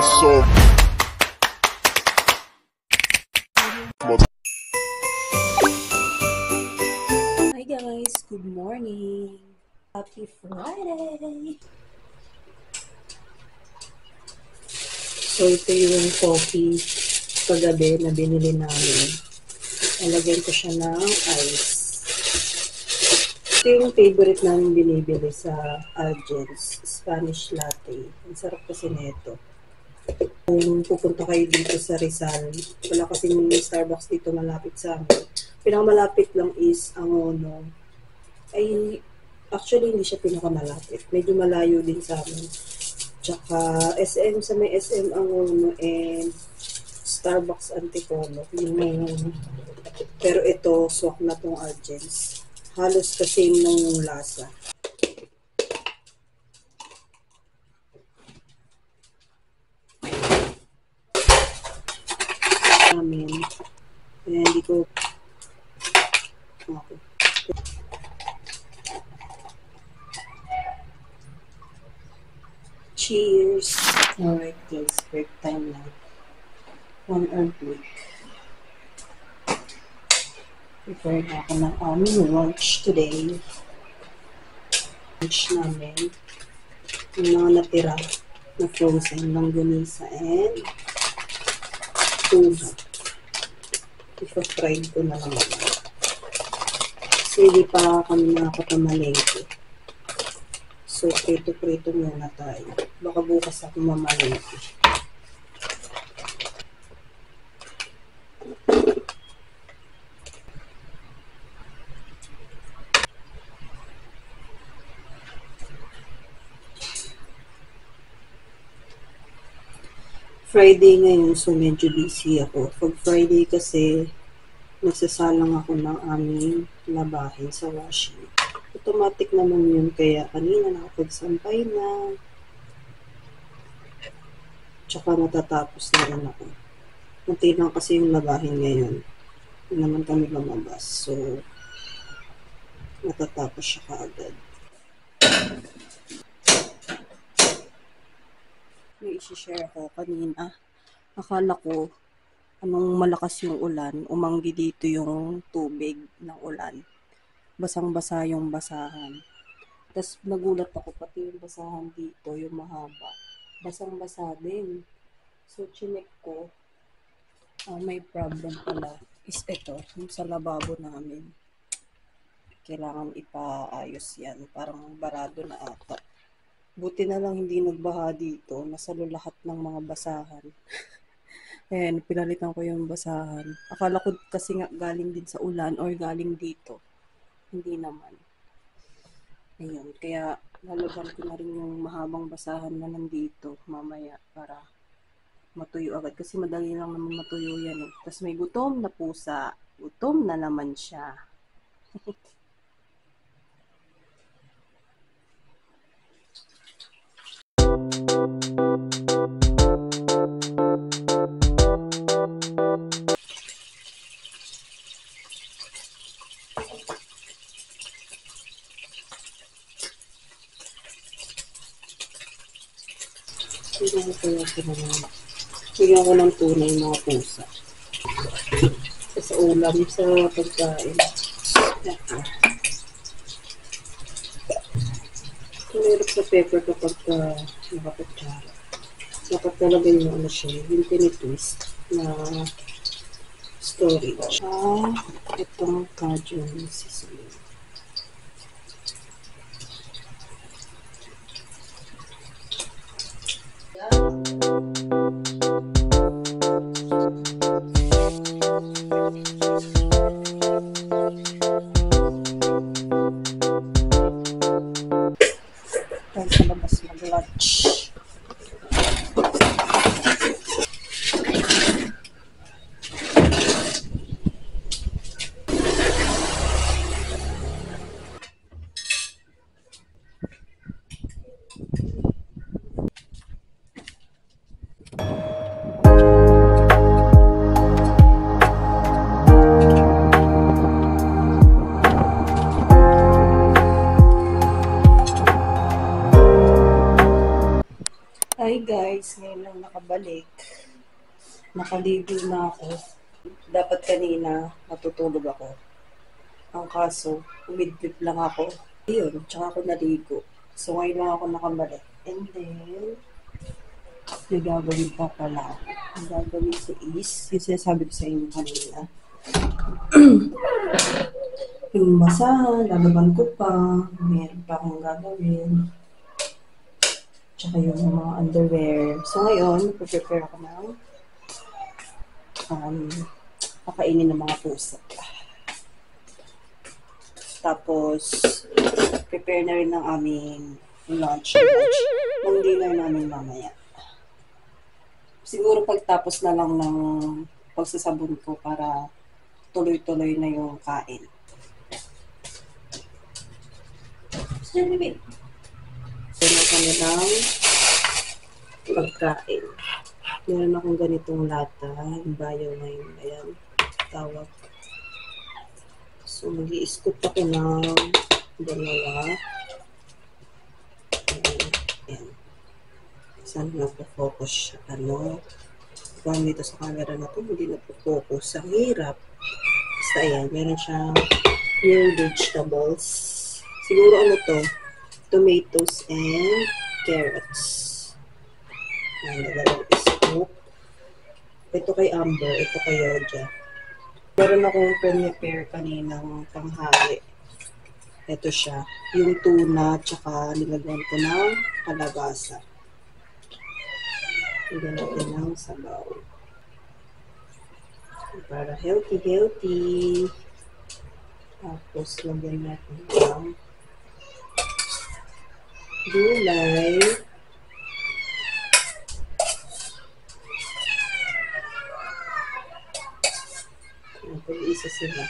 saw. Hi guys, good morning. Happy Friday. So ito yung coffee kagabi na binili namin. Nalagyan ko siya ng ice. Ito yung favorite namin binibili sa Algen's, Spanish latte. Ang sarap kasi nito. Kung pupunta kayo dito sa Rizal, wala kasing Starbucks dito malapit sa amin. Pinakamalapit lang is Angono. Ay, actually hindi siya pinakamalapit. Medyo malayo din sa amin. Tsaka SM, sa may SM Angono and Starbucks Antipolo. Pero ito, swak na tong Algen's. Halos kasi nung lasa. Namin. Kaya hindi ko okay. Cheers! Alright guys, break time na. 1 hour break. Prepare na ako ng aming lunch today. Lunch namin. Yung mga natira na frozen, longganisa and tuna. Ipa-fried ko na naman. Kasi hindi pa kami nakakapamalengke. So, prito-prito muna tayo. Baka bukas ako mamalengke. Friday ngayon, so medyo busy ako. Pag Friday kasi, nagsasalang ako ng aming labahin sa washing. Automatic naman yun, kaya kanina nakapagsampay na. Tsaka matatapos na rin ako. Kunti lang kasi yung labahin ngayon. Hindi naman kami lumabas. So, matatapos siya kaagad. May isi-share ako kanina. Akala ko, anong malakas yung ulan, umanggi dito yung tubig ng ulan. Basang-basa yung basahan. Tapos nagulat ako, pati yung basahan dito, yung mahaba. Basang-basa din. So, chinek ko, may problem pala. Is ito, yung sa lababo namin. Kailangan ipaayos yan. Parang barado na ata. Buti na lang hindi nagbaha dito. Nasalo lahat ng mga basahan. Ayan, pinalitan ko yung basahan. Akala ko kasi nga galing din sa ulan or galing dito. Hindi naman. Ayun, kaya lalaban ko na rin yung mahabang basahan na nandito mamaya para matuyo agad. Kasi madali lang naman matuyo yan eh. Tapos may gutom na pusa. Gutom na naman siya. Bigyan ko ng tunay mga pusa. Sa ulam, sa pagkain. Tumulog sa pepper kapag nakapatsara. Dapat talaga yung ano siya, yung tinitwist na storage. Itong cajun sesame. Tayo sa labas mag-lunch. Hi guys, ngayon lang nakabalik. Nakaligo na ako. Dapat kanina matutulog ako. Ang kaso, umidlip lang ako. Ayun, tsaka ako naligo. So ngayon lang ako nakabalik. And then, may gagawin pa pala. Ang gagawin ko is, yung sinasabi ko sa inyo kanina. Yung basahan, lalaban ko pa. Meron pa akong gagawin. Tsaka yung mga underwear. So ngayon, prepare ako ng pakainin ng mga pusa. Tapos, prepare na rin ng aming lunch ng dinner namin mamaya. Siguro pagtapos na lang ng pagsasabon ko para tuloy-tuloy na yung kain. So, anyway. Meron kami ng pagkain. Meron akong ganitong lata. Yung bayaw ngayon. Ayan. Tawag. So, mag-i-scoop ako ng dalawa. Ayan. Saan na po-focus siya? Kung dito sa camera na to, hindi na po-focus. Ang hirap. Basta ayan. Meron siyang new vegetables. Siguro to? Tomatoes and carrots. Ayan, dalawang scoop. Ito kay Amber, ito kay Yoja. Meron akong prepare kaninang tanghali. Ito siya. Yung tuna, tsaka nilagyan ko ng kalabasa. Lagyan natin ng sabaw. Para healthy. Tapos, lagyan natin ng gulay. Pag-iisa sila.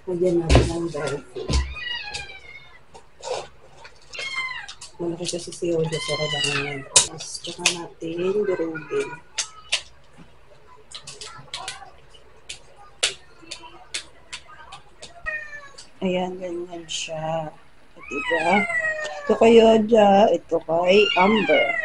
Lagyan natin ng dry food. Malaki kasi si Yoda sa kailangan yan. Tapos, tsaka natin durugin. Ayan, ganyan siya. Diba? Ito kay Yoda, ito kay Amber.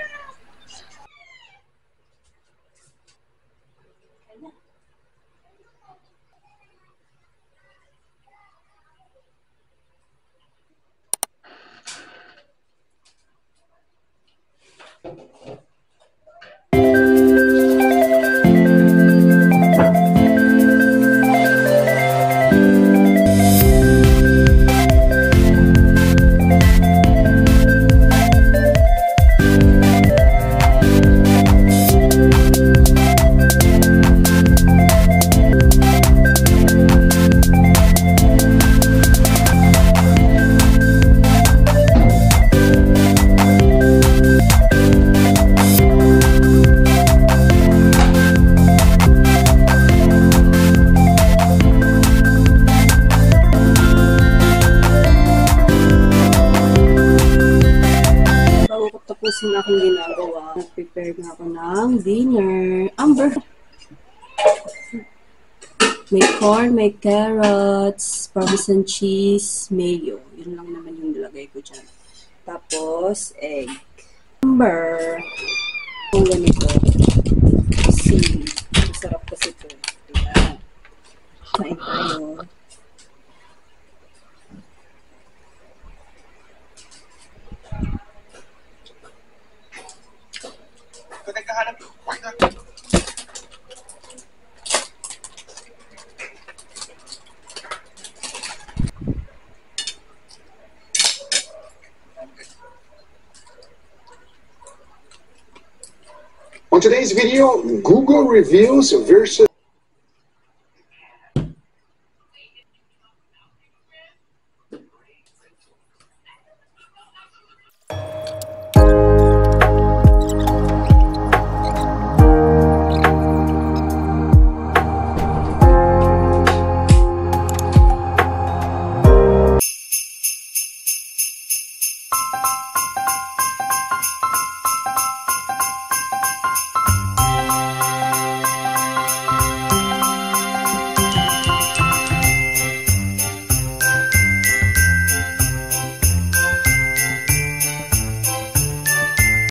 Tapusin aking ginagawa. Nag-prepare na ako ng dinner. Amber! May corn, may carrots, parmesan cheese, mayo. Yun lang naman yung nilagay ko dyan. Tapos, egg. Amber! Kung ganito. See. Masarap kasi ito. Ayan. Kain tayo. On today's video, Google reveals versus